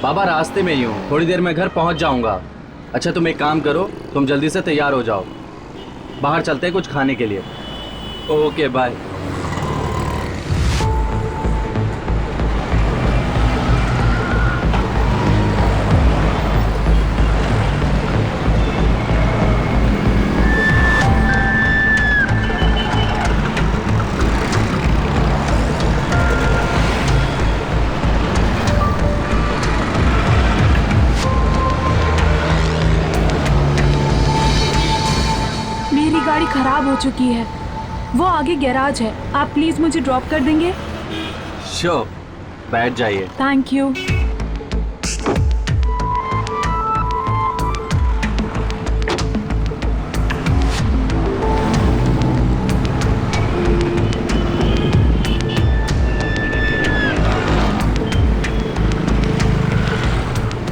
बाबा रास्ते में ही हूँ, थोड़ी देर में घर पहुँच जाऊँगा। अच्छा तुम एक काम करो, तुम जल्दी से तैयार हो जाओ, बाहर चलते हैं कुछ खाने के लिए। Okay bye. गाड़ी खराब हो चुकी है, वो आगे गैराज है, आप प्लीज मुझे ड्रॉप कर देंगे? श्योर, बैठ जाइए। Thank you.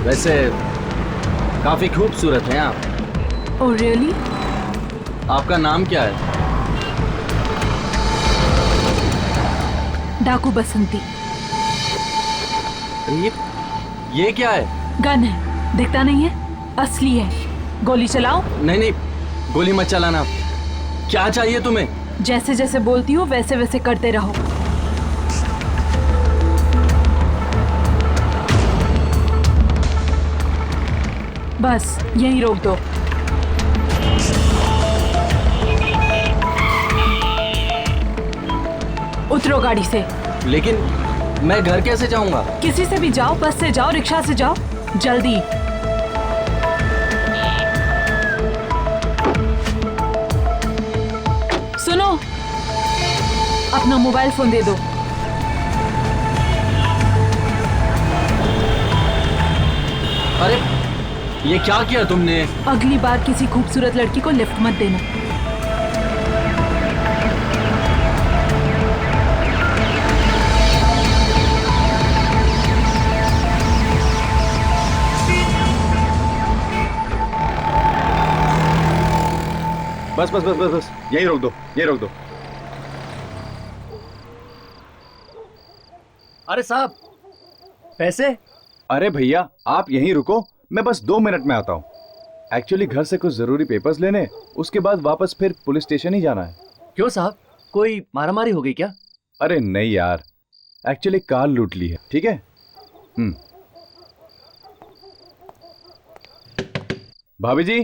वैसे काफी खूबसूरत हैं आप। Oh really? आपका नाम क्या है? डाकू बसंती। ये क्या है? गन है, दिखता नहीं है? असली है। गोली चलाओ? नहीं नहीं, गोली मत चलाना। क्या चाहिए तुम्हें? जैसे जैसे बोलती हूँ वैसे वैसे करते रहो। बस यहीं रोक दो। उतरो गाड़ी से। लेकिन मैं घर कैसे जाऊंगा? किसी से भी जाओ, बस से जाओ, रिक्शा से जाओ, जल्दी। सुनो, अपना मोबाइल फोन दे दो। अरे ये क्या किया तुमने? अगली बार किसी खूबसूरत लड़की को लिफ्ट मत देना। बस बस बस बस बस, यहीं रोक दो, यहीं रोक दो। अरे साहब, पैसे? अरे भैया आप यहीं रुको, मैं बस 2 मिनट में आता हूँ। एक्चुअली घर से कुछ जरूरी पेपर्स लेने, उसके बाद वापस फिर पुलिस स्टेशन ही जाना है। क्यों साहब, कोई मारामारी हो गई क्या? अरे नहीं यार, एक्चुअली कार लूट ली है। ठीक है। भाभी जी,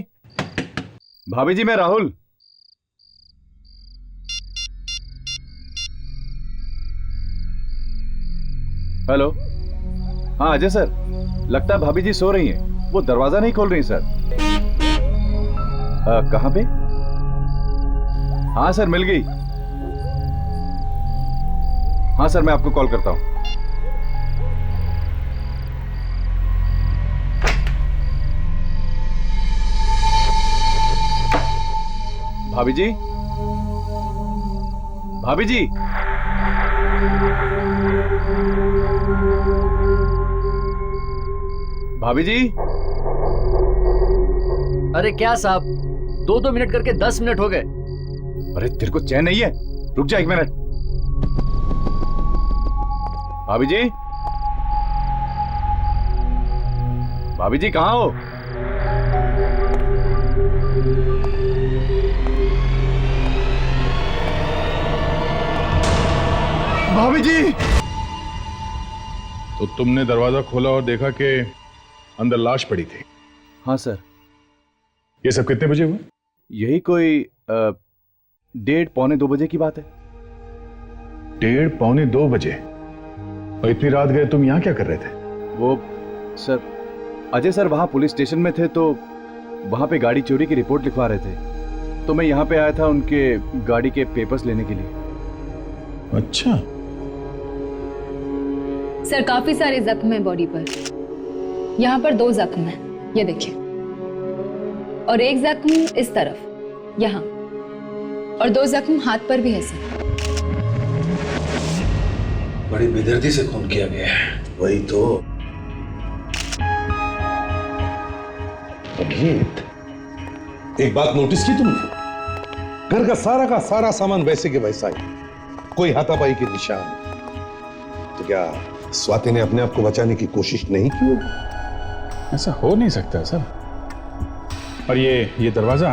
भाभी जी मैं राहुल। हेलो। हाँ अजय सर, लगता है भाभी जी सो रही हैं, वो दरवाजा नहीं खोल रही सर। कहाँ पे? हाँ सर मिल गई। हाँ सर मैं आपको कॉल करता हूँ। भाभी जी, भाभी जी, भाभी जी। अरे क्या साहब, 2-2 मिनट करके 10 मिनट हो गए। अरे तेरे को चैन नहीं है? रुक जा 1 मिनट। भाभी जी, भाभी जी कहाँ हो? भाभी जी। तो तुमने दरवाजा खोला और देखा कि अंदर लाश पड़ी थी? हाँ सर। ये सब कितने बजे हुआ? यही कोई 1:30-2 बजे की बात है। 1:30-2 बजे? और इतनी रात गए तुम यहाँ क्या कर रहे थे? वो सर, अजय सर वहां पुलिस स्टेशन में थे तो वहां पे गाड़ी चोरी की रिपोर्ट लिखवा रहे थे, तो मैं यहाँ पे आया था उनके गाड़ी के पेपर्स लेने के लिए। अच्छा। सर काफी सारे जख्म हैं बॉडी पर। यहाँ पर 2 जख्म हैं, ये देखिए, और 1 जख्म इस तरफ यहाँ, और 2 जख्म हाथ पर भी है सर। बड़ी बेदर्दी से खून किया गया है। वही तो। अभिजीत, एक बात नोटिस की तुमने? घर का सारा सामान वैसे के वैसा ही, कोई हाथापाई के निशान। तो क्या स्वाति ने अपने आप को बचाने की कोशिश नहीं की होगी। ऐसा हो नहीं सकता सर। और ये दरवाजा,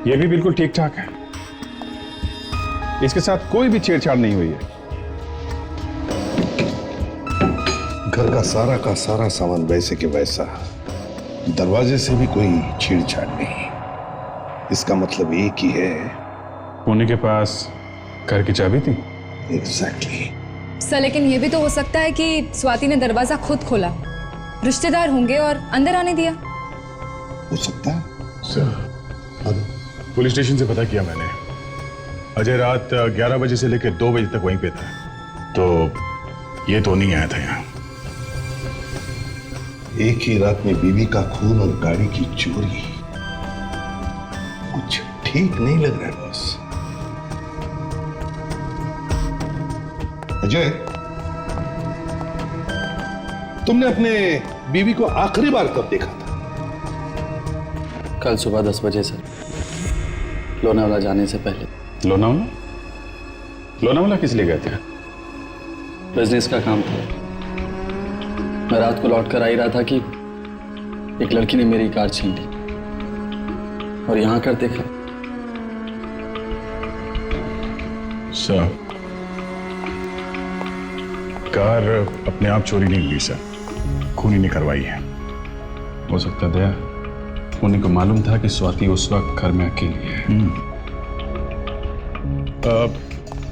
ये भी बिल्कुल ठीक ठाक है। इसके साथ कोई भी छेड़छाड़ नहीं हुई है। घर का सारा सामान वैसे के वैसा, दरवाजे से भी कोई छेड़छाड़ नहीं। इसका मतलब एक ही है, पुणे के पास घर की चाबी थी। एग्जैक्टली। सर लेकिन ये भी तो हो सकता है कि स्वाति ने दरवाजा खुद खोला, रिश्तेदार होंगे और अंदर आने दिया। हो सकता है सर। पुलिस स्टेशन से पता किया मैंने, अजय रात 11 बजे से लेकर 2 बजे तक वहीं पे था, तो ये तो नहीं आया था यहाँ। एक ही रात में बीवी का खून और गाड़ी की चोरी, कुछ ठीक नहीं लग रहा है बॉस। अजय, तुमने अपने बीवी को आखिरी बार कब देखा था? कल सुबह 10 बजे सर, लोनावाला जाने से पहले। लोनावाला? लोनावाला किस लिए गए थे? बिजनेस का काम था। मैं रात को लौट कर आ ही रहा था कि एक लड़की ने मेरी कार छीन ली और यहां कर देखा। सर, कार अपने आप चोरी नहीं हुई सर, खूनी ने करवाई है। हो सकता है दया, उन्हीं को मालूम था कि स्वाति उस वक्त घर में अकेली है।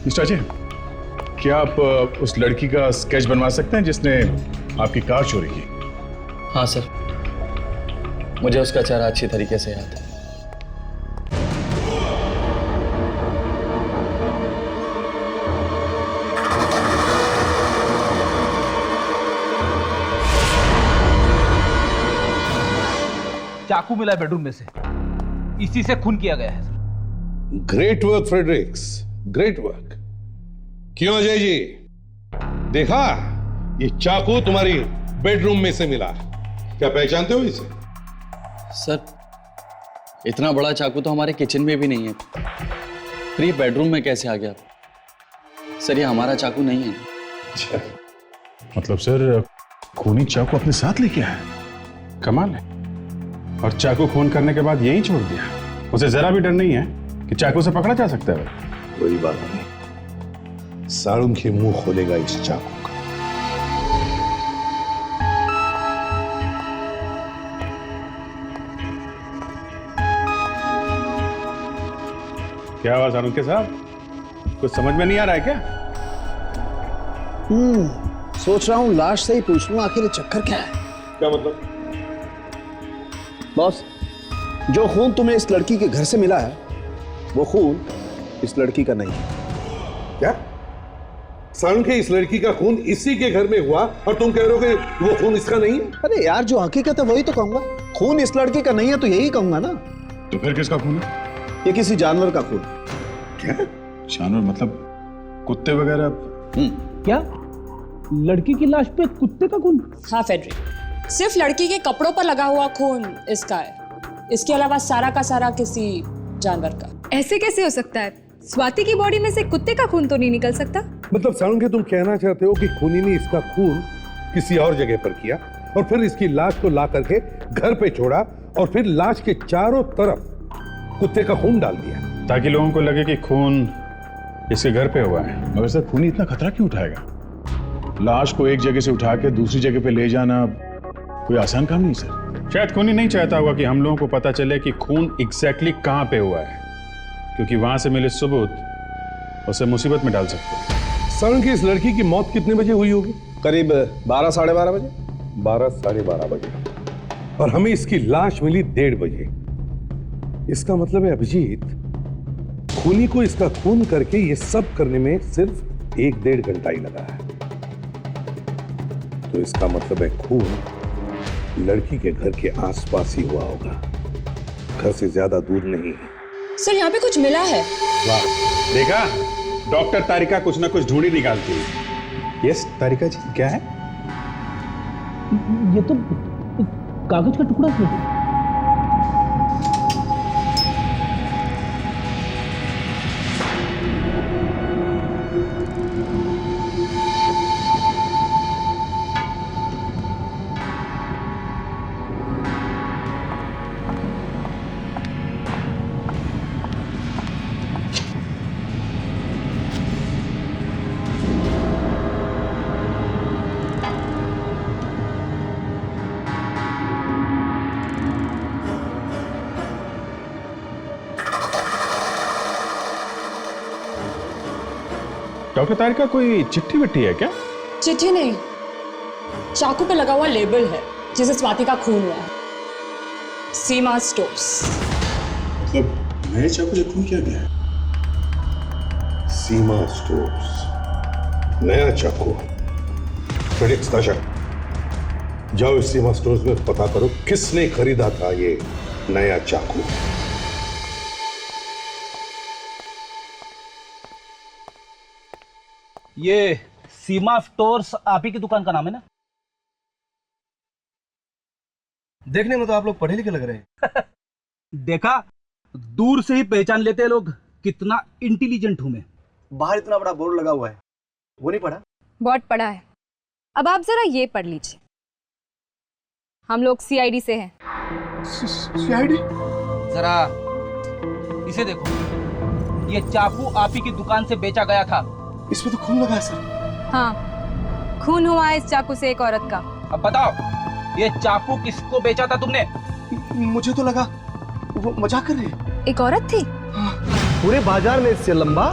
मिस्टर अजय, क्या आप उस लड़की का स्केच बनवा सकते हैं जिसने आपकी कार चोरी की? हाँ सर, मुझे उसका चेहरा अच्छी तरीके से याद है। चाकू मिला है बेडरूम में से, इसी से खून किया गया है sir. Great work Fredericks, great work. क्यों अजय जी, देखा ये चाकू तुम्हारी बेडरूम में से मिला, क्या पहचानते हो इसे? सर, इतना बड़ा चाकू तो हमारे किचन में भी नहीं है, फिर ये बेडरूम में कैसे आ गया? सर, ये हमारा चाकू नहीं है। अच्छा, मतलब सर खूनी चाकू अपने साथ लेके आया? कमाल है। और चाकू खून करने के बाद यहीं छोड़ दिया? उसे जरा भी डर नहीं है कि चाकू से पकड़ा जा सकता है? कोई बात नहीं, साळुंखे मुंह खोलेगा इस चाकू का। क्या हुआ साळुंखे साहब, कुछ समझ में नहीं आ रहा है क्या? सोच रहा हूं लाश से ही पूछ लूं आखिर ये चक्कर क्या है। क्या मतलब? बॉस, जो खून तुम्हें इस लड़की के घर से मिला है वो खून इस लड़की का नहीं है। क्या? साळुंखे, इस लड़की का खून इसी के घर में हुआ और तुम कह रहे हो कि वो खून इसका नहीं है? अरे यार, जो हकीकत है वही तो कहूंगा। खून इस लड़की का नहीं है तो यही कहूंगा ना। तो फिर किसका खून है? ये किसी जानवर का खून। क्या जानवर मतलब कुत्ते वगैरह? क्या लड़की की लाश पे कुत्ते का खून? हाँ फेडरिक, सिर्फ लड़की के कपड़ों पर लगा हुआ खून इसका है, इसके अलावा सारा का सारा किसी जानवर का। ऐसे कैसे हो सकता है? स्वाति की बॉडी में से कुत्ते का खून तो नहीं निकल सकता। मतलब साळुंखे, तुम कहना चाहते हो कि खूनी ने इसका खून किसी और जगह पर किया और फिर इसकी लाश को ला करके घर पे छोड़ा और फिर लाश के चारों तरफ कुत्ते का खून डाल दिया, ताकि लोगों को लगे कि खून इसके घर पे हुआ है। मगर सर, खूनी इतना खतरा क्यों उठाएगा? लाश को एक जगह से उठा के दूसरी जगह पे ले जाना कोई आसान काम नहीं सर। शायद खूनी नहीं चाहता होगा कि हम लोगों को पता चले कि खून एग्जैक्टली कहां पे हुआ है, क्योंकि वहां से मिले सबूत उसे मुसीबत में डाल सकते हैं। साळुंखे, इस लड़की की मौत कितने बजे हुई होगी? करीब 12 साढ़े 12 बजे। 12 साढ़े 12 बजे, और हमें इसकी लाश मिली 1:30 बजे। इसका मतलब है अभिजीत, खूनी को इसका खून करके ये सब करने में सिर्फ 1-1.5 घंटा ही लगा है। तो इसका मतलब है खून लड़की के घर के आसपास ही हुआ होगा, घर से ज्यादा दूर नहीं। सर, यहाँ पे कुछ मिला है। वाह, देखा, डॉक्टर तारिका कुछ ना कुछ ढूंढी निकालती है। यस तारिका जी, क्या है? ये तो कागज का टुकड़ा है। डॉक्टर ताहिर का कोई चिट्ठी विट्ठी है क्या? चिट्ठी नहीं, चाकू पे लगा हुआ लेबल है जिसे स्वाति का खून हुआ है। सीमा स्टोर्स। मतलब नए चाकू से खून किया गया है? सीमा स्टोर्स, नया चाकू। फेलिक्स ताशा, जाओ इस सीमा स्टोर्स में पता करो किसने खरीदा था ये नया चाकू। ये सीमा स्टोर्स आप ही की दुकान का नाम है ना? देखने में तो आप लोग पढ़े लिखे लग रहे हैं। देखा, दूर से ही पहचान लेते हैं लोग कितना इंटेलिजेंट हूं मैं। बाहर इतना बड़ा बोर्ड लगा हुआ है, वो नहीं पढ़ा? बहुत पढ़ा है। अब आप जरा ये पढ़ लीजिए, हम लोग सीआईडी से हैं। सीआईडी? जरा इसे देखो, ये चाकू आप ही की दुकान से बेचा गया था। इसमें तो खून लगा है सर। हाँ, खून हुआ है इस चाकू से एक औरत का। अब बताओ, ये चाकू किसको बेचा था तुमने? मुझे तो लगा वो मजाक कर रही है। एक औरत थी? पूरे बाजार में इससे लंबा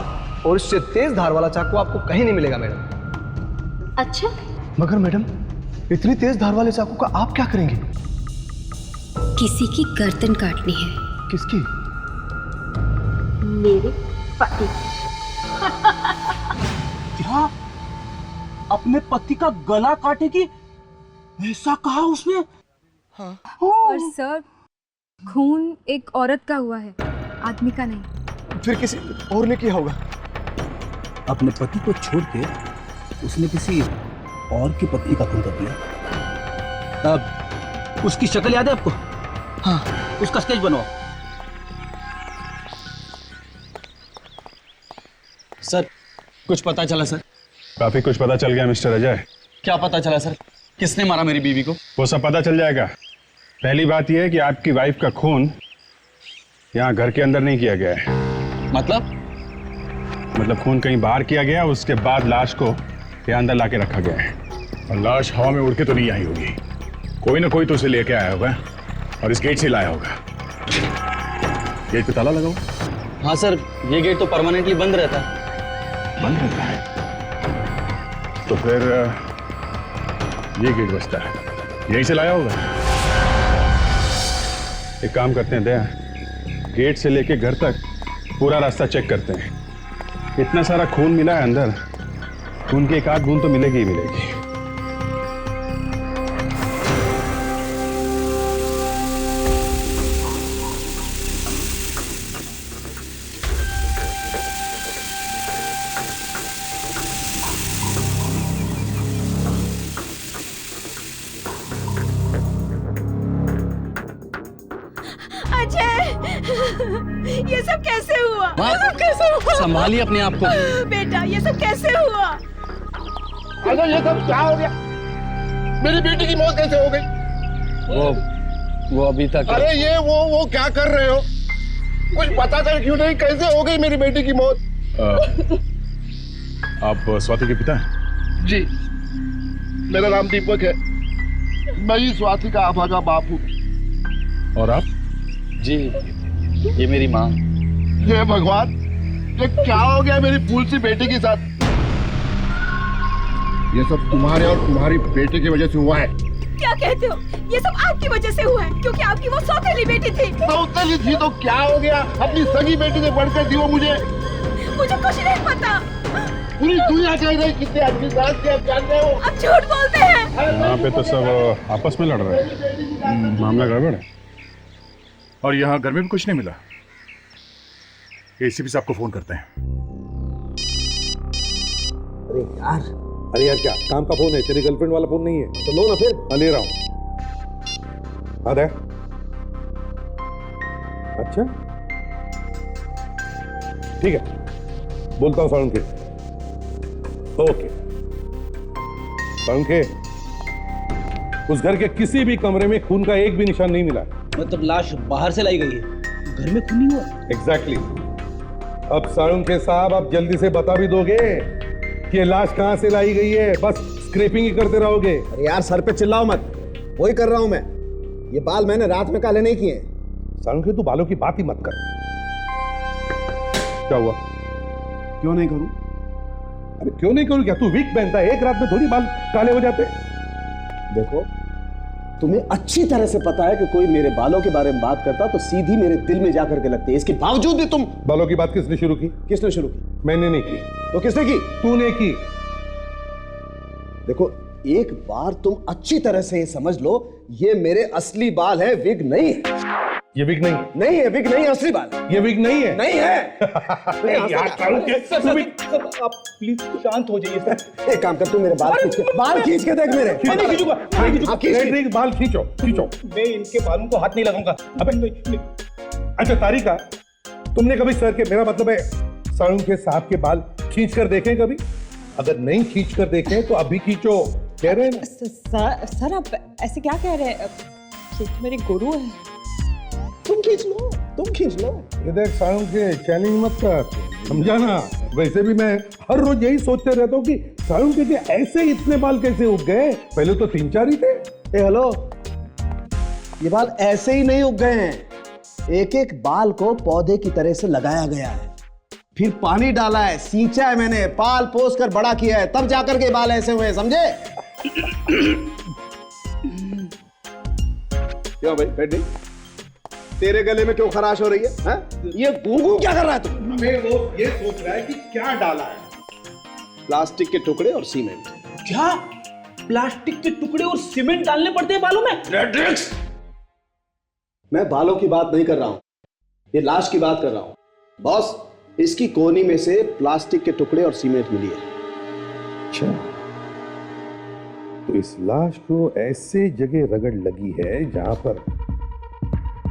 और इससे तेज धार वाला चाकू आपको कहीं नहीं मिलेगा मैडम। अच्छा, मगर मैडम, इतनी तेज धार वाले चाकू का आप क्या करेंगे? किसी की गर्दन काटनी है। किसकी? मेरे पति। क्या अपने पति का गला काटेगी? ऐसा कहा उसने? हाँ। पर सर, खून एक औरत का हुआ है, आदमी का नहीं। फिर किसी और ने किया होगा। अपने पति को छोड़ के उसने किसी और की पत्नी का खून कर दिया। अब उसकी शक्ल याद है आपको? हाँ, उसका स्केच बनवाओ। सर, कुछ पता चला सर? काफी कुछ पता चल गया मिस्टर अजय। क्या पता चला सर? किसने मारा मेरी बीवी को? वो सब पता चल जाएगा। पहली बात यह है कि आपकी वाइफ का खून यहाँ घर के अंदर नहीं किया गया है। मतलब खून कहीं बाहर किया गया, उसके बाद लाश को यहाँ अंदर लाके रखा गया है। और लाश हवा में उड़ के तो नहीं आई होगी, कोई ना कोई तो उसे लेके आया होगा और इस गेट से लाया होगा। गेट पे ताला लगा हुआ? हाँ सर, ये गेट तो परमानेंटली बंद रहता है। बंद रहता है? तो फिर ये गेट बचता है, यहीं से लाया होगा। एक काम करते हैं दया, गेट से लेके घर तक पूरा रास्ता चेक करते हैं। इतना सारा खून मिला है अंदर, खून की एक आध बूंद तो मिलेगी ही मिलेगी। ये सब कैसे हुआ? ये सब कैसे हुआ? संभालिए अपने आप को। बेटा, ये सब कैसे हुआ? अरे ये सब क्या हो गया? मेरी बेटी की मौत कैसे हो गई? वो अभी तक। अरे ये वो क्या कर रहे हो? कुछ पता कर क्यों नहीं, कैसे हो गई मेरी बेटी की मौत? आप स्वाति के पिता हैं? जी, मेरा नाम दीपक है। मैं ही स्वाति का अभागा बाप हूँ। और आप? जी, ये मेरी माँ। हे भगवान, ये क्या हो गया मेरी फूल सी बेटी के साथ? ये सब तुम्हारे और तुम्हारी बेटी की वजह से हुआ है। क्या कहते हो? ये सब आपकी वजह से हुआ है, क्योंकि आपकी वो सौतेली बेटी थी। सौतेली थी तो क्या हो गया? अपनी सगी बेटी से बढ़कर थी वो मुझे कुछ नहीं पता। पूरी दुनिया कह रही कितने अच्छी बात थी, आप जानते हो? आप झूठ बोलते हैं। यहाँ पे तो सब आपस में लड़ रहे हैं, मामला गड़बड़ है। और यहाँ घर में भी कुछ नहीं मिला। एसीपी साहब को फोन करते हैं। अरे यार क्या काम का फोन है? तेरी गर्लफ्रेंड वाला फोन नहीं है तो लो ना फिर। हाँ, ले रहा हूँ। हाँ दे। अच्छा ठीक है, बोलता हूँ साळुंखे। ओके साळुंखे, उस घर के किसी भी कमरे में खून का एक भी निशान नहीं मिला। मतलब लाश बाहर से लाई गई है, घर में खून नहीं हुआ? एग्जैक्टली। अब साळुंखे साहब, आप जल्दी से बता भी दोगे कि ये लाश कहां से लाई गई है? बस स्क्रैपिंग ही करते रहोगे। अरे यार सर पे चिल्लाओ मत, वही कर रहा हूं मैं। ये बाल मैंने रात में काले नहीं किए। साळुंखे तू बालों की बात ही मत कर। क्या हुआ? क्यों नहीं करूं? अरे क्यों नहीं करूँ? क्या तू वीक पहनता है? एक रात में थोड़ी बाल काले हो जाते। देखो, तुम्हें अच्छी तरह से पता है कि कोई मेरे बालों के बारे में बात करता तो सीधी मेरे दिल में जाकर के लगती है। इसके बावजूद भी तुम। बालों की बात किसने शुरू की? किसने शुरू की? मैंने नहीं की। तो किसने की? तूने की। देखो, एक बार तुम अच्छी तरह से ये समझ लो, ये मेरे असली बाल है, विग नहीं है। ये विग नहीं? नहीं है, विग नहीं है, असली बाल है। ये विग नहीं है? नहीं है। आप प्लीज शांत हो जाइए सर। एक काम कर, तू मेरे बाल खींच के देख मेरे। मैं नहीं खींचूंगा। बाल खींचो खींचो। मैं इनके बालों को हाथ नहीं लगाऊंगा। अबे अच्छा तारिका, तुमने कभी सर के, मेरा मतलब है साड़ू के साहब के बाल खींच कर देखे कभी? अगर नहीं खींच कर देखे तो अभी खींचो, कह रहे हैं ना। सर आप ऐसे क्या कह रहे हैं? ये तो मेरे गुरु है। तुम खींच लो, तुम खींच लो। ये देख साड़ू के चैलेंज मत कर, समझा ना? वैसे भी मैं हर रोज यही सोचते रहता हूँ कि साड़ू के ऐसे इतने बाल कैसे उग गए? पहले तो 3-4 ही थे। हेलो, ये बाल ऐसे ही नहीं उग गए हैं। एक एक बाल को पौधे की तरह से लगाया गया है, फिर पानी डाला है, सींचा है मैंने, पाल पोस कर बड़ा किया है, तब जाकर के बाल ऐसे हुए, समझे? क्यों भाई बैठ? तेरे गले में क्यों खराश हो रही है? हा? ये गूंगू क्या कर रहा है तू? मैं वो ये सोच रहा है कि क्या डाला है। प्लास्टिक के टुकड़े और सीमेंट। क्या प्लास्टिक के टुकड़े और सीमेंट डालने पड़ते हैं बालों में? मैं बालों की बात नहीं कर रहा हूं, ये लाश की बात कर रहा हूं। बॉस, इसकी कोहनी में से प्लास्टिक के टुकड़े और सीमेंट मिली है। अच्छा, तो इस लाश को ऐसे जगह रगड़ लगी है जहां पर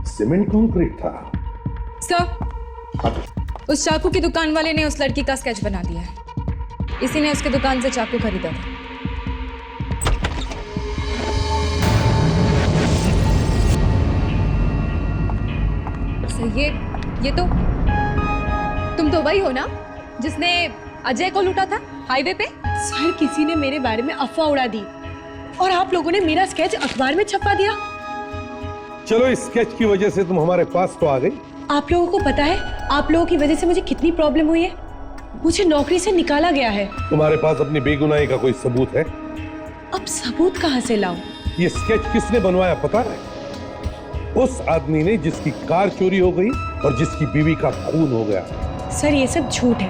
सीमेंट कंक्रीट था। सर, उस चाकू की दुकान वाले ने उस लड़की का स्केच बना दिया है। इसी ने उसके दुकान से चाकू खरीदा था। सर, ये तो तुम तो वही हो ना जिसने अजय को लूटा था हाईवे पे? सर, किसी ने मेरे बारे में अफवाह उड़ा दी और आप लोगों ने मेरा स्केच अखबार में छपवा दिया। चलो, इस स्केच की वजह से तुम हमारे पास तो आ गई। आप लोगों को पता है आप लोगों की वजह से मुझे कितनी प्रॉब्लम हुई है? मुझे नौकरी से निकाला गया है। तुम्हारे पास अपनी बेगुनाही का कोई सबूत है? अब सबूत कहाँ से लाऊं? ये स्केच किसने बनवाया पता है? उस आदमी ने जिसकी कार चोरी हो गई और जिसकी बीवी का खून हो गया। सर, ये सब झूठ है।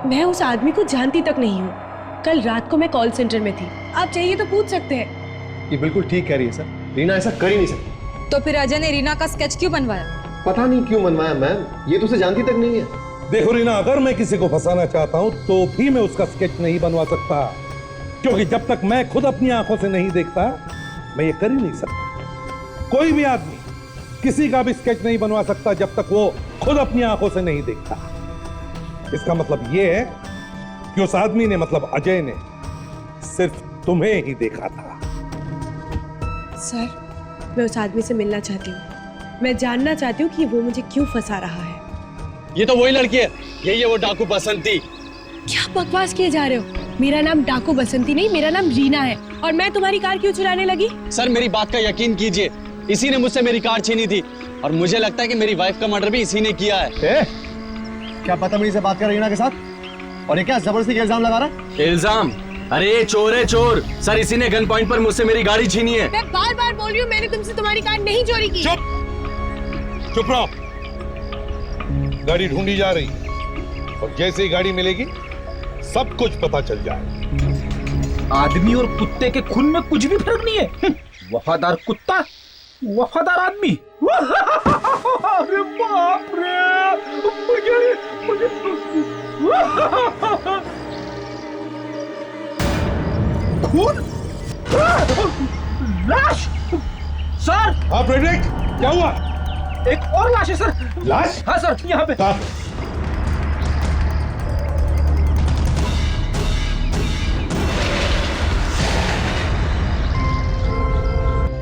मैं उस आदमी को जानती तक नहीं हूँ। कल रात को मैं कॉल सेंटर में थी, आप चाहिए तो पूछ सकते हैं। ये बिल्कुल ठीक कह रही है सर, रीना ऐसा कर ही नहीं सकती। तो फिर अजय ने रीना का स्केच क्यों बनवाया? पता नहीं क्यों बनवाया मैम, ये तो उसे जानती तक नहीं है। देखो रीना, अगर मैं किसी को फंसाना चाहता हूं तो भी मैं उसका स्केच नहीं बनवा सकता, क्योंकि जब तक मैं खुद अपनी आंखों से नहीं देखता मैं ये कर ही नहीं सकता। कोई भी आदमी किसी का भी स्केच नहीं बनवा सकता जब तक वो खुद अपनी आंखों से नहीं देखता। इसका मतलब ये है कि उस आदमी ने, मतलब अजय ने, सिर्फ तुम्हें ही देखा था। सर, मैं उस आदमी से मिलना चाहती हूँ। मैं जानना चाहती हूँ कि वो मुझे क्यों फंसा रहा है। ये तो वही लड़की है, यही है वो डाकू बसंती। क्या बकवास किए जा रहे हो? मेरा नाम डाकू बसंती नहीं, मेरा नाम रीना है। और मैं तुम्हारी कार क्यों चुराने लगी? सर, मेरी बात का यकीन कीजिए, इसी ने मुझसे मेरी कार छीनी थी और मुझे लगता है कि मेरी वाइफ का मर्डर भी इसी ने किया है। क्या बदतमीजी से बात कर रही है ना के साथ? और ये क्या जबरदस्ती का इल्जाम लगा रहा है? इल्जाम? अरे ये चोर है, चोर। सर, इसी ने गन पॉइंट पर मुझसे मेरी गाड़ी छीनी है। मैं बार बार बोल रही हूँ, मैंने तुमसे तुम्हारी कार नहीं चोरी की। चुप रहो, गाड़ी ढूंढी जा रही और जैसे ही गाड़ी मिलेगी सब कुछ पता चल जाएगा। आदमी और कुत्ते के खून में कुछ भी फर्क नहीं है। वफादार कुत्ता, वफादार आदमी। अरे बाप रे, मुझे खून, लाश। सर, हाँ फ्रेडरिक, क्या हुआ? एक और लाश है सर। लाश? हाँ सर, यहाँ पे।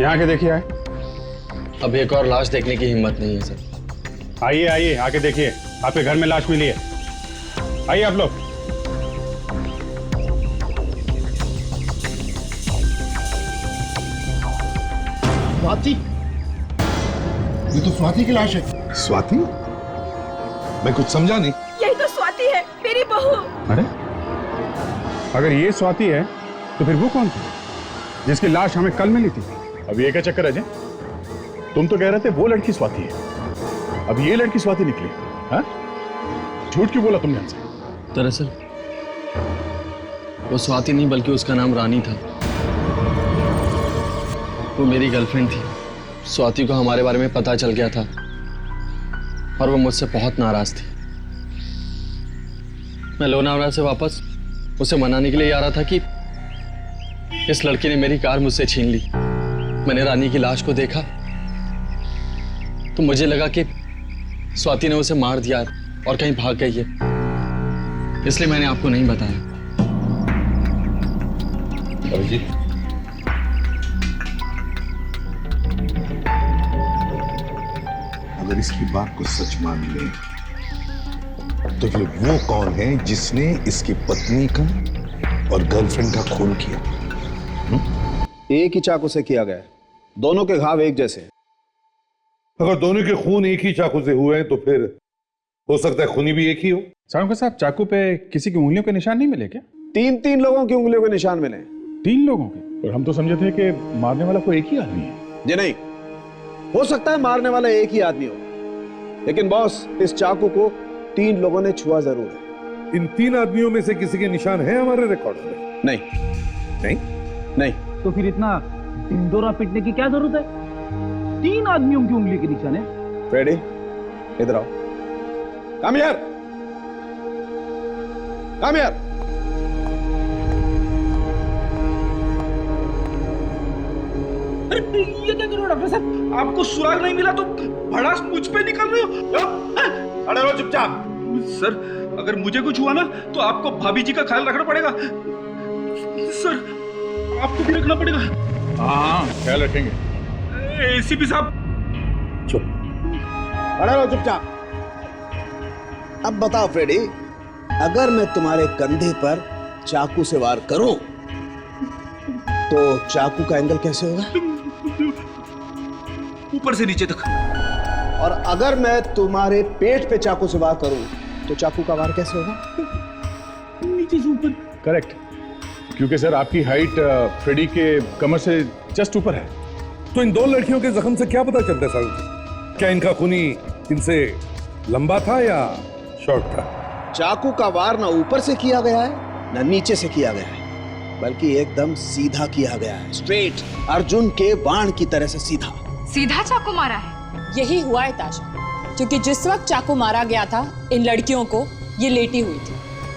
यहाँ के देखिए। आए, अब एक और लाश देखने की हिम्मत नहीं है सर। आइए आइए, आके देखिए, आपके घर में लाश मिली है। आइए आप लोग। स्वाति, ये तो स्वाति की लाश है। स्वाति? मैं कुछ समझा नहीं। यही तो स्वाति है, मेरी बहू। अरे अगर ये स्वाति है तो फिर वो कौन थी जिसकी लाश हमें कल मिली थी? अब ये क्या चक्कर है अजय? तुम तो कह रहे थे वो लड़की स्वाति है, अब ये लड़की स्वाति निकली। हाँ, झूठ क्यों बोला तुमने हमसे? दरअसल वो स्वाति नहीं बल्कि उसका नाम रानी था। वो मेरी गर्लफ्रेंड थी। स्वाति को हमारे बारे में पता चल गया था और वो मुझसे बहुत नाराज थी। मैं लोनावला से वापस उसे मनाने के लिए आ रहा था कि इस लड़की ने मेरी कार मुझसे छीन ली। मैंने रानी की लाश को देखा तो मुझे लगा कि स्वाति ने उसे मार दिया और कहीं भाग गई है, इसलिए मैंने आपको नहीं बताया। अभिजीत, अगर इसकी बात को सच मान ले तो फिर वो कौन है जिसने इसकी पत्नी का और गर्लफ्रेंड का खून किया? एक ही चाकू से किया गया है, दोनों के घाव एक जैसे। अगर दोनों के खून एक ही चाकू से हुए हैं तो फिर हो सकता है खूनी भी एक ही हो। साहब साहब, चाकू पे किसी की उंगलियों के निशान नहीं मिले क्या? तीन लोगों की उंगलियों के निशान मिले। 3 लोगों के? और हम तो समझे थे कि मारने वाला कोई एक ही आदमी है। जी नहीं, हो सकता है मारने वाला एक ही आदमी हो, लेकिन बॉस इस चाकू को 3 लोगों ने छुआ जरूर है। इन 3 आदमियों में से किसी के निशान है हमारे रिकॉर्ड में? नहीं नहीं नहीं। तो फिर इतना ढिंडोरा पीटने की क्या जरूरत है? 3 आदमियों की उंगली के निशान है। फ्रेडी, इधर आओ। Come here, come here. अरे ये क्या कर रहे हो डॉक्टर साहब? आपको सुराग नहीं मिला तो भड़ास मुझ पे निकल रहे हो? अरे रो चुपचाप। सर, अगर मुझे कुछ हुआ ना तो आपको भाभी जी का ख्याल रखना पड़ेगा। सर, आपको भी रखना पड़ेगा। हाँ, ख्याल रखेंगे। एसीपी साहब, चुप, अरे रो चुपचाप। अब बताओ फ्रेडी, अगर मैं तुम्हारे कंधे पर चाकू से वार करूं तो चाकू का एंगल कैसे होगा? ऊपर से नीचे तक। और अगर मैं तुम्हारे पेट पे चाकू से वार करूं तो चाकू का वार कैसे होगा? नीचे से ऊपर। करेक्ट, क्योंकि सर आपकी हाइट फ्रेडी के कमर से जस्ट ऊपर है। तो इन 2 लड़कियों के जख्म से क्या पता चलता है साहब? क्या इनका खूनी इनसे लंबा था या शॉर्ट था? चाकू का वार ना ऊपर से किया गया है ना नीचे से किया गया है, बल्कि एकदम सीधा किया गया है। स्ट्रेट, अर्जुन के बाण की तरह से सीधा। सीधा चाकू मारा है? यही हुआ है ताशा, क्योंकि जिस वक्त चाकू मारा गया था इन लड़कियों को ये लेटी हुई थी।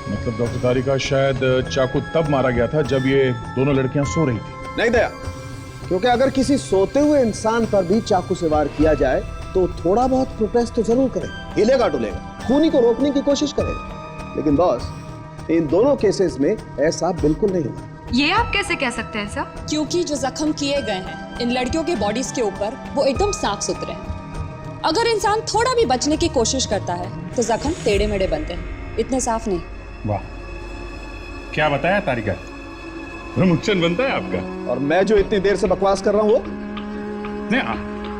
मतलब डॉक्टर तारिका, शायद चाकू तब मारा गया था जब ये दोनों लड़कियां सो रही थी। नहीं दया, क्योंकि अगर किसी सोते हुए इंसान पर भी चाकू से वार किया जाए तो थोड़ा बहुत प्रोटेस्ट तो जरूर करेगा, हिलेगा डुलेगा, खूनी को रोकने की कोशिश करेगा। लेकिन बॉस, इन दोनों केसेस में ऐसा बिल्कुल नहीं हुआ। ये आप कैसे कह सकते हैं सर? क्योंकि जो जख्म किए गए हैं इन लड़कियों के बॉडीज के ऊपर वो एकदम साफ सुथरे हैं। अगर इंसान थोड़ा भी बचने की कोशिश करता है तो जख्म टेढ़े मेढ़े बनते हैं, इतने साफ नहीं। वाह, क्या बताया तारिका, प्रमोशन बनता है आपका। और मैं जो इतनी देर से बकवास कर रहा हूँ नहीं,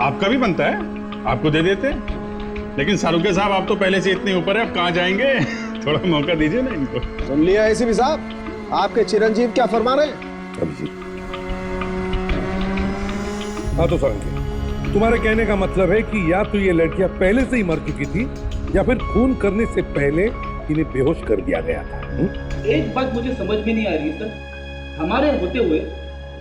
आपका भी बनता है, आपको दे देते हैं। लेकिन शाहरुख साहब, आप तो पहले से इतने ऊपर है, अब कहाँ जाएंगे? थोड़ा मौका दीजिए ना इनको। सुन लिया एसीपी साहब, आपके चिरंजीव क्या फरमा रहे हैं? हाँ तो साहब, तुम्हारे कहने का मतलब है कि या तो ये लड़कियां पहले से ही मर चुकी थी या फिर खून करने से पहले इन्हें बेहोश कर दिया गया था। एक बात मुझे समझ में नहीं आ रही है सर, हमारे होते हुए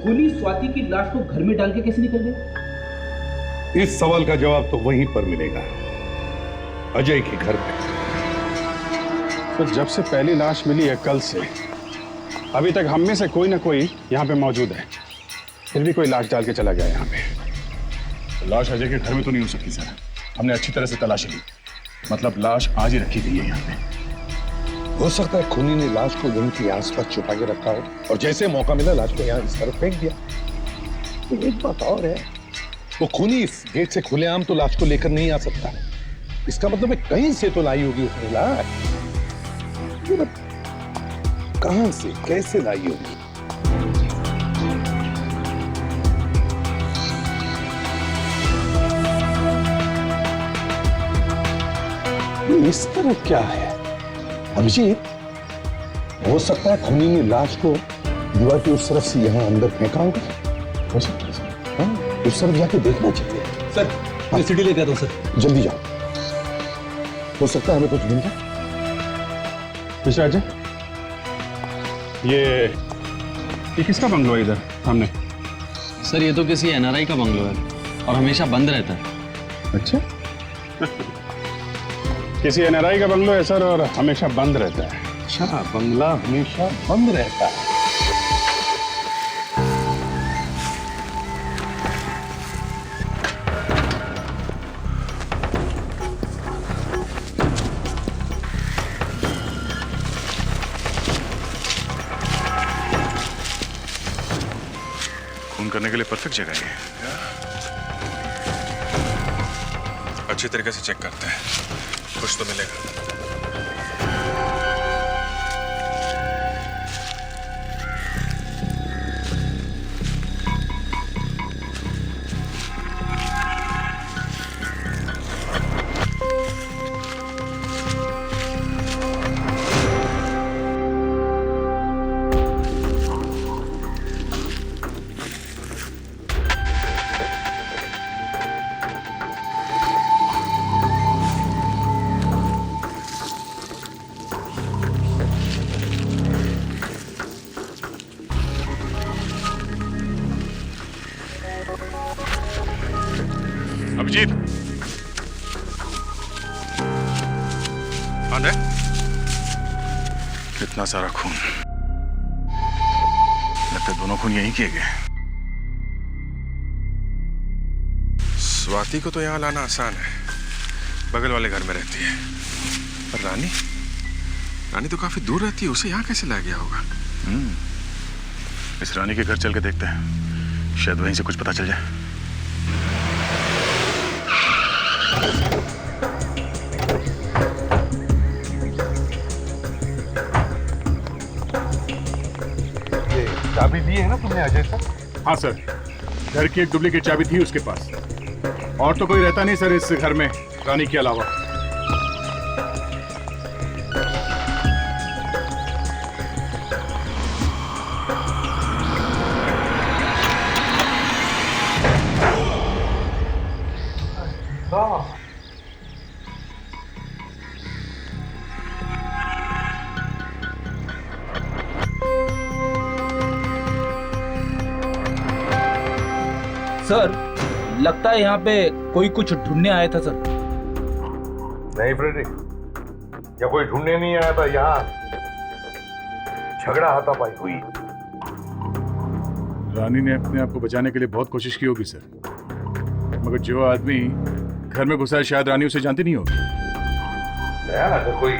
खूनी स्वाति की लाश को घर में डाल के कैसे निकल गए? इस सवाल का जवाब तो वहीं पर मिलेगा, अजय के घर पे। तो जब से पहली लाश मिली है कल से अभी तक हम में से कोई ना कोई यहाँ पे मौजूद है, फिर भी कोई लाश डाल के चला गया यहाँ पे। तो लाश अजय के घर में तो नहीं हो सकती सर, हमने अच्छी तरह से तलाशी ली, मतलब लाश आज ही रखी गई है यहाँ पे। हो सकता है खूनी ने लाश को यहीं के आसपास छुपा के रखा हो और जैसे मौका मिला लाश को यहाँ इस तरफ फेंक दिया। तो एक बात और है, वो खूनी इस गेट से खुलेआम तो लाश को लेकर नहीं आ सकता, इसका मतलब है कहीं से तो लाई होगी उसने लाश। कहां से कैसे लाई होगी? इस तरह क्या है अभिजीत? हो सकता है खूनी ने लाश को दीवार की उस तरफ से यहाँ अंदर फेंका होगा। हो सकता है सर। हाँ, उस तरफ जाके देखना चाहिए। सर मैं सीढ़ी लेके आता हूँ सर। जल्दी जाओ, हो सकता है हमें कुछ मिल जाए। मिस्टर अजय, ये किसका बंगलो है इधर सामने? सर ये तो किसी एनआरआई का बंगलो है और हमेशा बंद रहता है। अच्छा किसी एनआरआई का बंगलो है सर, और हमेशा बंद रहता है। अच्छा, बंगला हमेशा बंद रहता है। खून करने के लिए परफेक्ट जगह है। अच्छी तरीके से चेक करते हैं, कुछ तो मिलेगा। अभिजीत, बंद है? कितना सारा खून, लगता है दोनों खून यहीं किए गए। स्वाति को तो यहाँ लाना आसान है, बगल वाले घर में रहती है। पर रानी, रानी तो काफी दूर रहती है, उसे यहाँ कैसे ला गया होगा? इस रानी के घर चल के देखते हैं, शायद वहीं से कुछ पता चल जाए। चाबी दी है ना तुमने अजय सर? हाँ सर, घर की एक डुप्लीकेट चाबी थी उसके पास। और तो कोई रहता नहीं सर इस घर में रानी के अलावा। सर लगता है यहाँ पे कोई कुछ ढूंढने आया था सर। नहीं फ्रेडरिक, या कोई ढूंढने नहीं आया था, यहाँ झगड़ा हाथापाई हुई। रानी ने अपने आप को बचाने के लिए बहुत कोशिश की होगी सर, मगर जो आदमी घर में घुसा है शायद रानी उसे जानती नहीं होगी। यार अगर कोई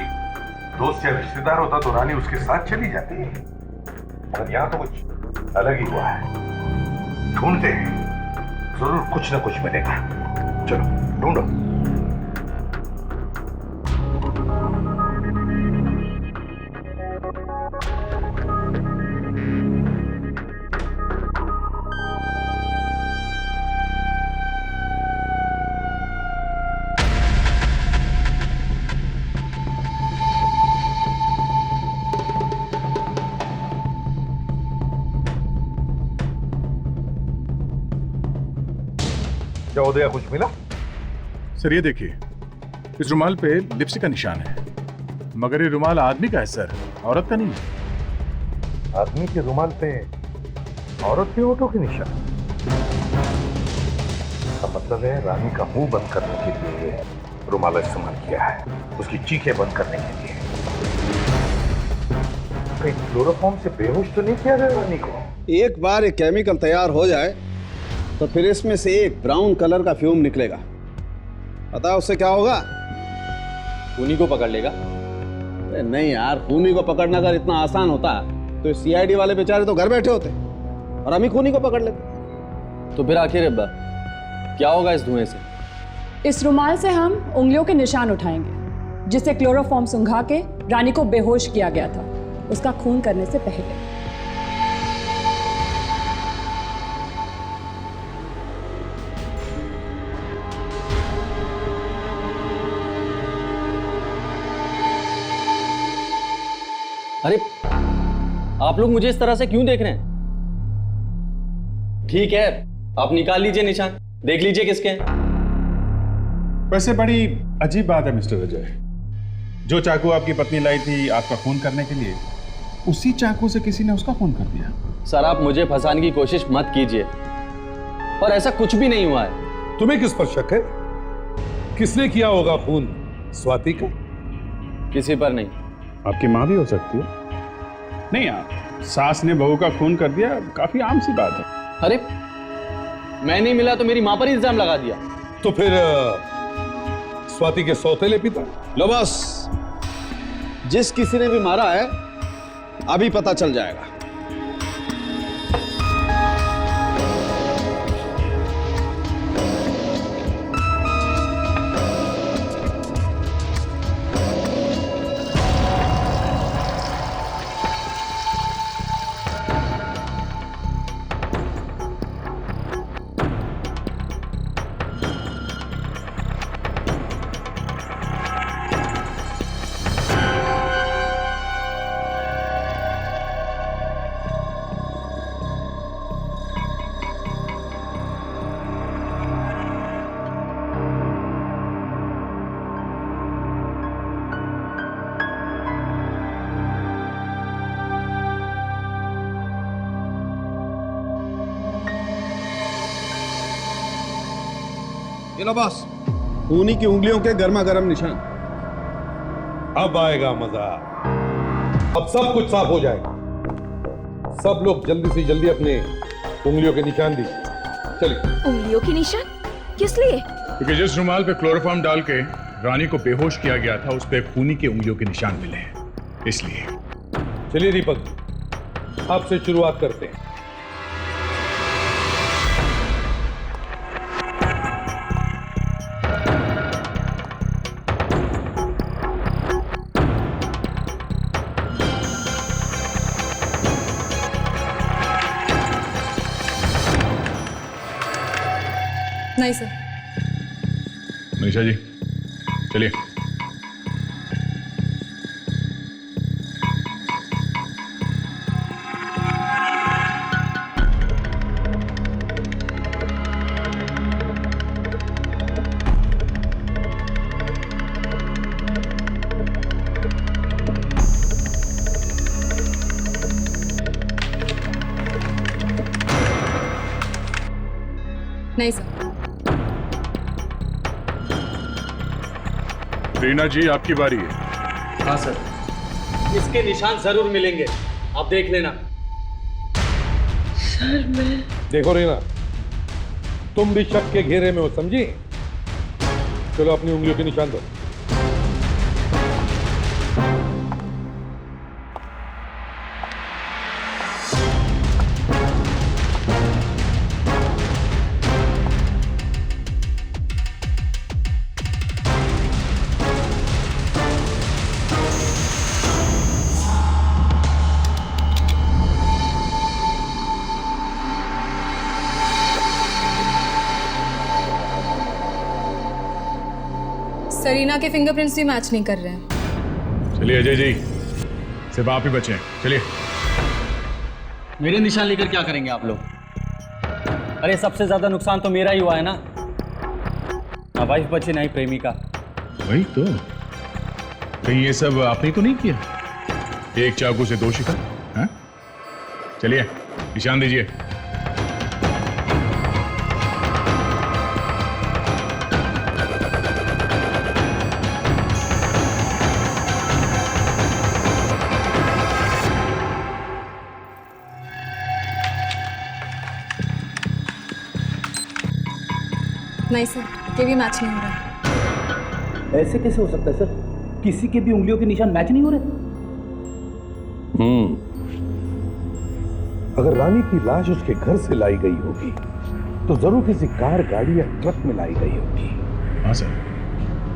दोस्त या रिश्तेदार होता तो रानी उसके साथ चली जाती, मगर यहाँ तो कुछ अलग ही हुआ है। ढूंढते हैं, जरूर कुछ ना कुछ मिलेगा। चलो ढूंढो। क्या उदया कुछ मिला? सर ये देखिए, इस रुमाल पे लिपस्टिक का निशान है, मगर ये रुमाल आदमी का है सर, औरत का नहीं है। आदमी के रुमाल पे औरत के होठों के निशान? इसका मतलब है रानी का मुंह बंद करने के लिए रुमाल इस्तेमाल किया है, उसकी चीखें बंद करने के लिए। कहीं क्लोरोफॉर्म से बेहोश तो नहीं किया गया रानी को? एक बार ये केमिकल तैयार हो जाए तो फिर इसमें से एक ब्राउन कलर का फ्यूम निकलेगा। पता है उससे क्या होगा? खूनी को पकड़ लेगा। अरे नहीं यार, खूनी को पकड़ना अगर इतना आसान होता तो सीआईडी वाले बेचारे तो घर बैठे होते और हम ही खूनी को पकड़ लेते। तो फिर आखिर अब्बा क्या होगा इस धुएं से? इस रुमाल से हम उंगलियों के निशान उठाएंगे, जिससे क्लोरोफॉर्म सुंघा के रानी को बेहोश किया गया था, उसका खून करने से पहले। अरे आप लोग मुझे इस तरह से क्यों देख रहे हैं? ठीक है, आप निकाल लीजिए निशान, देख लीजिए किसके हैं। वैसे बड़ी अजीब बात है मिस्टर अजय, जो चाकू आपकी पत्नी लाई थी आपका खून करने के लिए, उसी चाकू से किसी ने उसका खून कर दिया। सर आप मुझे फंसाने की कोशिश मत कीजिए, और ऐसा कुछ भी नहीं हुआ है। तुम्हें किस पर शक है? किसने किया होगा खून? स्वाति का? किसी पर नहीं। आपकी माँ भी हो सकती है। नहीं आप सास ने बहू का खून कर दिया, काफी आम सी बात है। अरे मैं नहीं मिला तो मेरी माँ पर इल्जाम लगा दिया। तो फिर स्वाति के सौतेले पिता? लो बस, जिस किसी ने भी मारा है अभी पता चल जाएगा। ये लो बॉस, खूनी की उंगलियों के गर्मा गर्म निशान। अब आएगा मजा। अब सब कुछ साफ हो जाएगा। सब लोग जल्दी से जल्दी अपने उंगलियों के निशान दीजिए। चलिए। उंगलियों के निशान किस लिए? क्योंकि जिस रुमाल पे क्लोरोफॉर्म डाल के रानी को बेहोश किया गया था, उस पे खूनी की उंगलियों के निशान मिले हैं, इसलिए। चलिए दीपक, आपसे शुरुआत करते हैं। नहीं सर। मनीषा जी चलिए। नहीं सर। रीना जी आपकी बारी है। हाँ सर, इसके निशान जरूर मिलेंगे, आप देख लेना। सर मैं देखो रीना, तुम भी शक के घेरे में हो, समझी? चलो अपनी उंगलियों के निशान दो। सरीना के फिंगरप्रिंट्स भी मैच नहीं कर रहे हैं। चलिए अजय जी, सिर्फ आप ही बचे हैं, चलिए। मेरे निशान लेकर क्या करेंगे आप लोग? अरे सबसे ज्यादा नुकसान तो मेरा ही हुआ है ना वाइफ बची नहीं प्रेमिका। वही तो, कहीं ये सब आपने तो नहीं किया? एक चाकू से दो शिकार। हाँ? चलिए निशान दीजिए। नहीं सर, ये भी मैच नहीं हो रहा। ऐसे कैसे हो सकता है सर? किसी के भी उंगलियों के निशान मैच नहीं हो रहे? अगर रानी की लाश उसके घर से लाई गई होगी तो जरूर किसी कार, गाड़ी या ट्रक में लाई गई होगी। हाँ सर,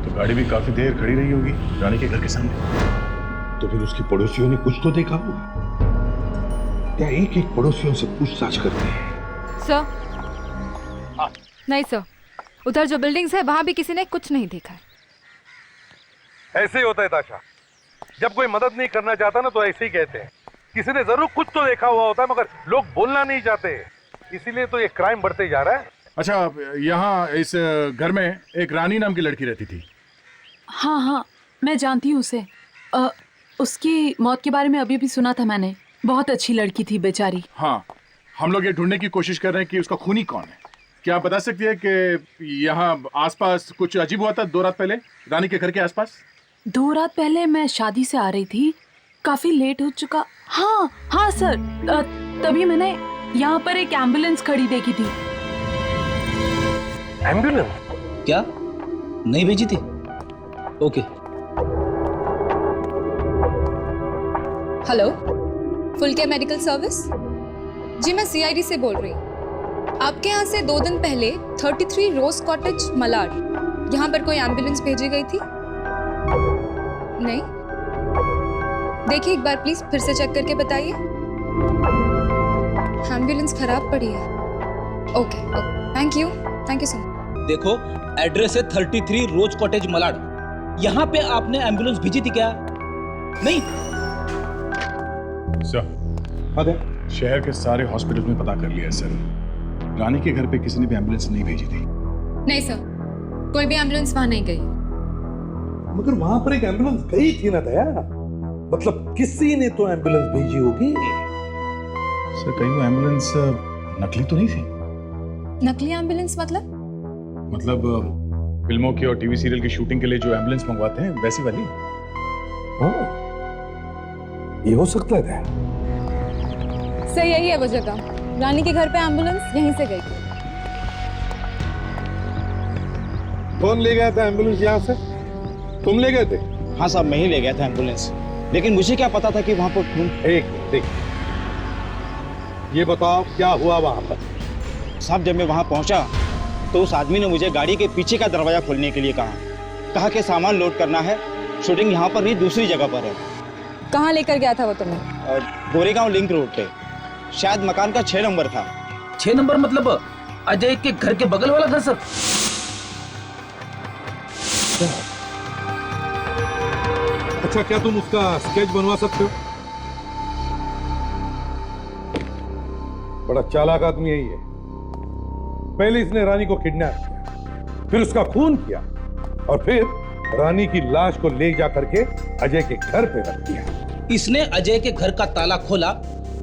तो गाड़ी भी काफी देर खड़ी रही होगी रानी के घर के सामने। तो फिर उसके पड़ोसियों ने कुछ तो देखा होगा। क्या एक एक पड़ोसियों से पूछताछ करते हैं? सर नहीं सर, उधर जो बिल्डिंग्स है वहां भी किसी ने कुछ नहीं देखा है। ऐसे ही होता है ताशा, जब कोई मदद नहीं करना चाहता ना तो ऐसे ही कहते हैं। किसी ने जरूर कुछ तो देखा हुआ होता है मगर लोग बोलना नहीं चाहते, इसीलिए तो ये क्राइम बढ़ते जा रहा है। अच्छा, यहाँ इस घर में एक रानी नाम की लड़की रहती थी। हाँ हाँ, मैं जानती हूँ उसे। उसकी मौत के बारे में अभी भी सुना था मैंने। बहुत अच्छी लड़की थी बेचारी। हाँ, हम लोग ये ढूंढने की कोशिश कर रहे हैं कि उसका खूनी कौन है। क्या आप बता सकती है कि यहाँ आसपास कुछ अजीब हुआ था 2 रात पहले रानी के घर के आसपास? 2 रात पहले मैं शादी से आ रही थी, काफी लेट हो चुका। हाँ हाँ सर, तभी मैंने यहाँ पर एक एम्बुलेंस खड़ी देखी थी। एम्बुलेंस? क्या नहीं भेजी थी? Okay. Hello, full care medical service? जी मैं सीआईडी से बोल रही हूँ। आपके यहाँ से 2 दिन पहले 33 रोज कॉटेज मलाड, यहाँ पर कोई एम्बुलेंस भेजी गई थी? नहीं? देखिए एक बार प्लीज फिर से चेक करके बताइए। एम्बुलेंस खराब पड़ी है। Okay, thank you so much. देखो, एड्रेस है 33 रोज कॉटेज मलाड। यहाँ पे आपने एम्बुलेंस भेजी थी क्या? नहीं सर, शहर के सारे हॉस्पिटल में पता कर लिया सर। रानी के घर पे किसी ने भी एम्बुलेंस नहीं भेजी थी। नहीं सर, कोई भी एम्बुलेंस वहां नहीं गई। मगर वहां पर एक एम्बुलेंस गई थी ना दया, मतलब किसी ने तो एम्बुलेंस भेजी होगी। सर कहीं वो एम्बुलेंस नकली तो नहीं थी? नकली एम्बुलेंस मतलब? मतलब फिल्मों की और टीवी सीरियल की शूटिंग के लिए जो एम्बुलेंस मंगवाते हैं वैसी वाली। ये हो सकता है। सर यही है वो जगह, रानी के घर पे एम्बुलेंस यहीं से गई। कौन ले गया था एम्बुलेंस यहाँ से? तुम ले गए थे? हाँ साहब, मैं ही ले गया था एम्बुलेंस, लेकिन मुझे क्या पता था कि वहां पर खून। एक ये बताओ क्या हुआ वहां पर? साहब जब मैं वहां पहुंचा तो उस आदमी ने मुझे गाड़ी के पीछे का दरवाजा खोलने के लिए कहा कि सामान लोड करना है, शूटिंग यहाँ पर नहीं दूसरी जगह पर है। कहाँ लेकर गया था वो तुम्हें? गोरेगांव लिंक रोड पे, शायद मकान का 6 नंबर था। 6 नंबर मतलब अजय के घर के बगल वाला घर सर? अच्छा, क्या तुम उसका स्केच बनवा सकते हो? बड़ा चालाक आदमी है ये। पहले इसने रानी को किडनैप किया, फिर उसका खून किया और फिर रानी की लाश को ले जा करके अजय के घर पे रख दिया। इसने अजय के घर का ताला खोला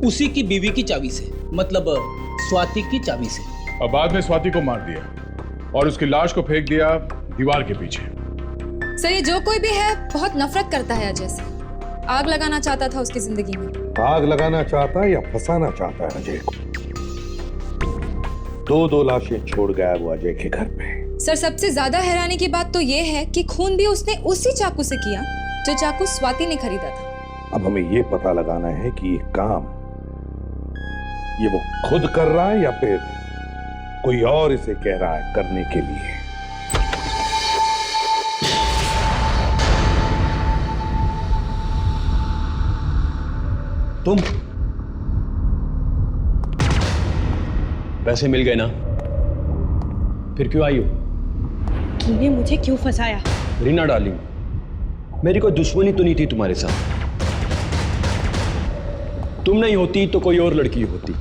उसी की बीवी की चाबी से, मतलब स्वाति की चाबी से। और बाद में स्वाति को मार दिया और उसकी लाश को फेंक दिया दीवार के पीछे। सर ये जो कोई भी है बहुत नफरत करता है अजय से। आग लगाना चाहता था उसकी जिंदगी में। आग लगाना चाहता है या फंसाना चाहता है अजय को? 2 लाशें छोड़ गया वो अजय के घर पे। सर सबसे ज्यादा हैरानी की बात तो ये है कि खून भी उसने उसी चाकू से किया जो चाकू स्वाति ने खरीदा था। अब हमें ये पता लगाना है कि ये काम ये वो खुद कर रहा है या फिर कोई और इसे कह रहा है करने के लिए। तुम पैसे मिल गए ना, फिर क्यों आई हो? तूने मुझे क्यों फंसाया? रीना डार्लिंग, मेरी कोई दुश्मनी तो नहीं थी तुम्हारे साथ। तुम नहीं होती तो कोई और लड़की होती।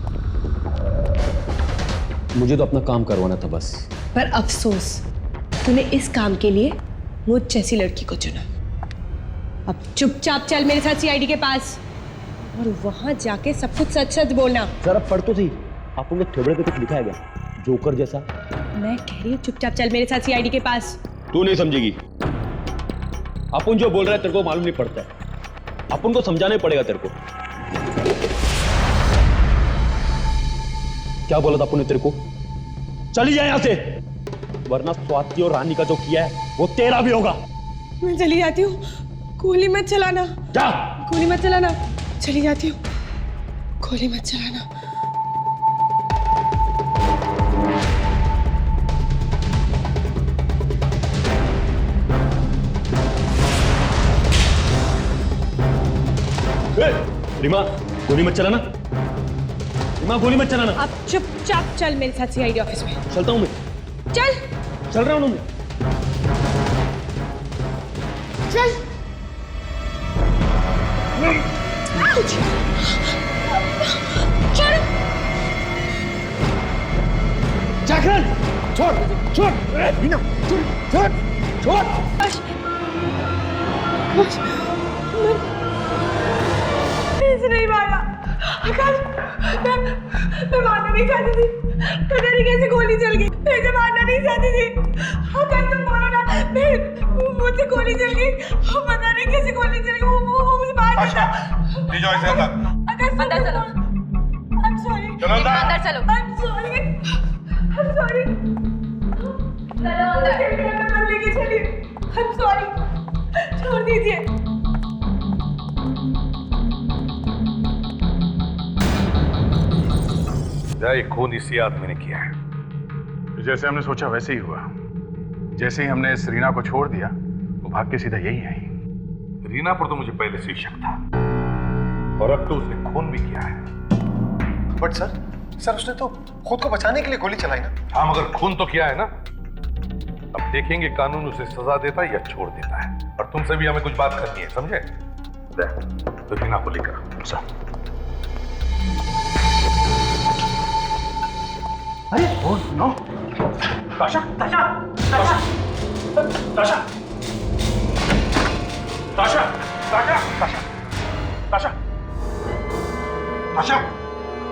मुझे तो अपना काम करवाना था बस। पर अफसोस तूने इस काम के लिए मुझ जैसी लड़की को चुना। अब चुपचाप चल मेरे साथ सीआईडी के पास और वहां जाके सब कुछ सच सच बोलना। जरा पढ़ तो सही, आप उनके थोबड़े पे कुछ लिखा है क्या? जोकर जैसा। मैं कह रही हूँ चुपचाप चल मेरे साथ सीआईडी के पास। तू नहीं समझेगी। अपन जो बोल रहा है तेरे को मालूम नहीं पड़ता है। अपन को समझाना ही पड़ेगा तेरे को। क्या बोला था अपन ने तेरे को? चली जाए यहां से, वरना स्वाति और रानी का जो किया है वो तेरा भी होगा। मैं चली जाती हूँ, गोली मत चलाना। जा, गोली मत चलाना। चली जाती हूँ, गोली मत चलाना। रीमा, गोली मत चलाना। रीमा, गोली मत चलाना। अब चुपचाप चल मेरे साथ सीआईडी ऑफिस में। चलता हूं मैं। चल रहा हूं मैं। चल। रीना छोड़ छोड़। नहीं मारा आकाश, मैं मारना नहीं चाहती थी, पता नहीं कैसे गोली चल गई। मुझे मारना नहीं चाहती थी आकाश, तुम बोलो ना, मुझे गोली चल गई, पता नहीं कैसे गोली चल गई। वो मुझे मार देता। ले जाओ इसे अंदर। आकाश अंदर चलो। I'm sorry। चलो अंदर चलो। I'm sorry। I'm sorry। चलो अंदर लेके चलिए। I'm sorry। छोड़ दीजिए। खून इसी आदमी ने किया है। जैसे हमने सोचा वैसे ही हुआ। जैसे ही हमने रीना को छोड़ दिया वो भाग के सीधा यही आई। रीना पर तो मुझे पहले से ही शक था और अब तो उसने खून भी किया है। बट सर उसने तो खुद को बचाने के लिए गोली चलाई ना। हाँ मगर खून तो किया है ना। अब देखेंगे कानून उसे सजा देता है या छोड़ देता है। और तुमसे भी हमें कुछ बात करनी है, समझे? तो रीना को लेकर अरे ओह नो। ताशा ताशा ताशा ताशा ताशा ताशा ताशा ताशा ताशा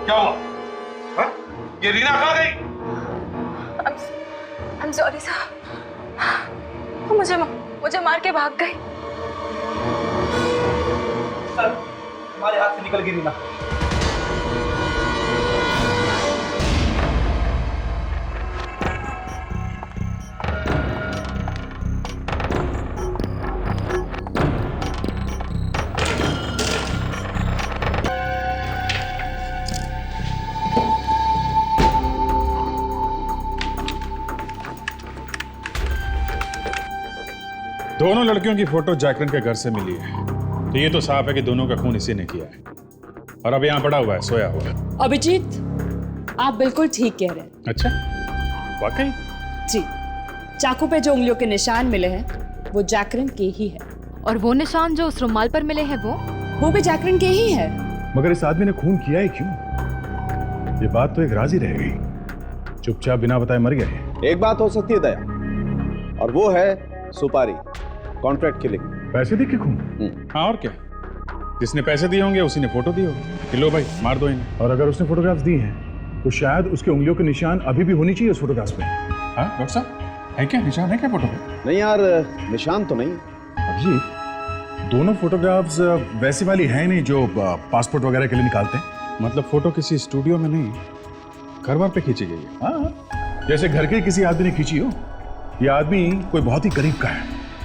क्या हुआ? हाँ? ये रीना कहाँ गई? I'm sorry सर, मुझे मार के भाग गई। सर हमारे हाथ से निकल गई रीना। दोनों लड़कियों की फोटो जैकलिन के घर से मिली है, तो ये तो साफ है कि दोनों का खून इसी ने किया है। और अब यहाँ पड़ा हुआ है, सोया हुआ है। अभिजीत, आप बिल्कुल ठीक कह रहे हैं। अच्छा, वाकई? जी, चाकू पे जो उंगलियों के निशान मिले हैं वो जैकलिन के ही है। और वो निशान जो उस रुमाल पर मिले हैं वो भी जैकलिन के ही है। मगर इस आदमी ने खून किया ही क्यों? ये बात तो एक राज ही रह गई। चुपचाप बिना बताए मर गए। एक बात हो सकती है दया, और वो है सुपारी, कॉन्ट्रैक्ट किलिंग। पैसे दे के खून? हाँ और क्या, जिसने पैसे दिए होंगे उसी ने फोटो दी होगी कि लो भाई मार दो इन्हें। और अगर उसने फोटोग्राफ्स दी हैं तो शायद उसके उंगलियों के निशान अभी भी होनी चाहिए उस फोटोग्राफ्स पे। हाँ डॉक्टर साहब, है क्या निशान, है क्या फोटो पे? नहीं यार, निशान तो नहीं। अभी दोनों फोटोग्राफ्स वैसी वाली है नहीं जो पासपोर्ट वगैरह के लिए निकालते हैं। मतलब फोटो किसी स्टूडियो में नहीं, घर वर पे खींची गई है। हाँ, जैसे घर के किसी आदमी ने खींची हो। ये आदमी कोई बहुत ही करीब का है,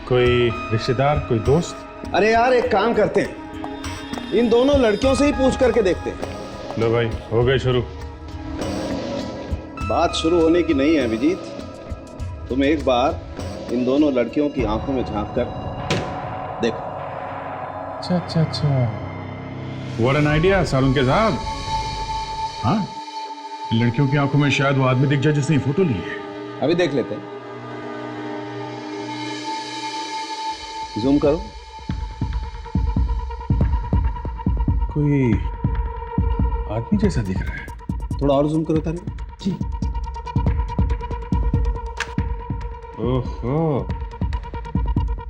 कोई रिश्तेदार, कोई दोस्त। अरे यार एक काम करते हैं, इन दोनों लड़कियों से ही पूछ करके देखते हैं। लो भाई, हो गए शुरू। बात शुरू होने की नहीं है अभिजीत, तुम एक बार इन दोनों लड़कियों की आंखों में झांक कर देखो। अच्छा, व्हाट एन आइडिया सालुंके साहब। हाँ, इन लड़कियों की आंखों में शायद वो आदमी दिख जाए जिसने फोटो ली है। अभी देख लेते हैं, जूम करो। कोई आदमी जैसा दिख रहा है। थोड़ा और जूम करो तारे जी। ओहो,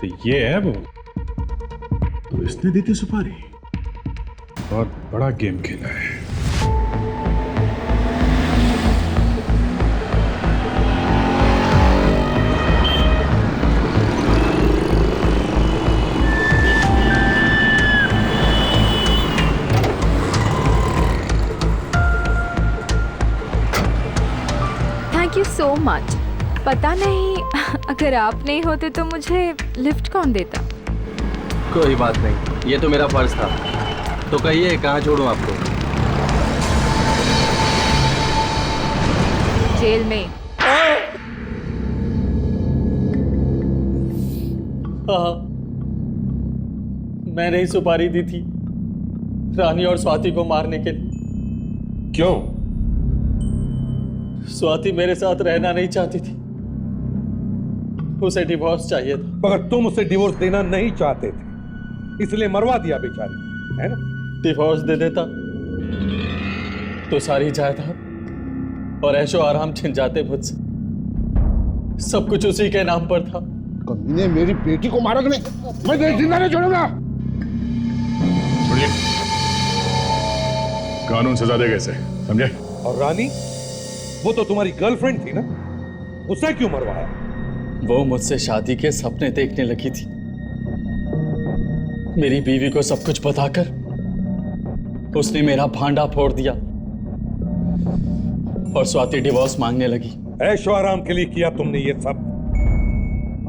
तो ये है वो। तो इसने दी थी सुपारी, बहुत बड़ा गेम खेला है। Thank you so much. पता नहीं अगर आप नहीं होते तो मुझे लिफ्ट कौन देता। कोई बात नहीं, ये तो मेरा फर्ज था। तो कहिए कहाँ छोड़ूं आपको? जेल में। हाँ, मैंने ही सुपारी दी थी रानी और स्वाति को मारने के लिए। क्यों? स्वाति मेरे साथ रहना नहीं चाहती थी, उसे डिवोर्स चाहिए था। मगर तुम उसे डिवोर्स देना नहीं चाहते थे, इसलिए मरवा दिया बेचारी, है ना? डिवोर्स दे देता तो सारी जायदाद और ऐशो आराम छिन जाते मुझसे। सब कुछ उसी के नाम पर था। कमीने मेरी बेटी को मारा तुमने, मैं तुझे जिंदा नहीं छोड़ूंगा। छोड़िए, कानून सजा देगा इसे, समझे? और रानी, वो तो तुम्हारी गर्लफ्रेंड थी ना, उसे क्यों मरवाया? वो मुझसे शादी के सपने देखने लगी थी। मेरी बीवी को सब कुछ बताकर उसने मेरा भांडा फोड़ दिया और स्वाति डिवोर्स मांगने लगी। ऐशो आराम के लिए किया तुमने ये सब,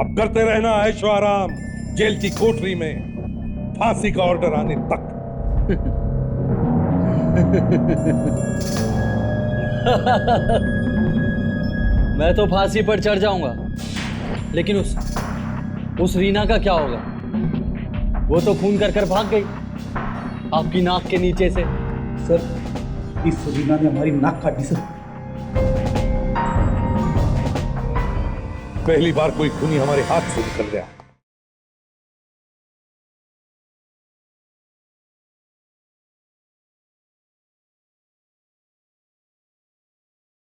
अब करते रहना ऐशो आराम, जेल की कोठरी में फांसी का ऑर्डर आने तक। मैं तो फांसी पर चढ़ जाऊंगा, लेकिन उस रीना का क्या होगा? वो तो खून कर भाग गई आपकी नाक के नीचे से। सर, इस रीना ने हमारी नाक काटी सर। पहली बार कोई खूनी हमारे हाथ से निकल गया।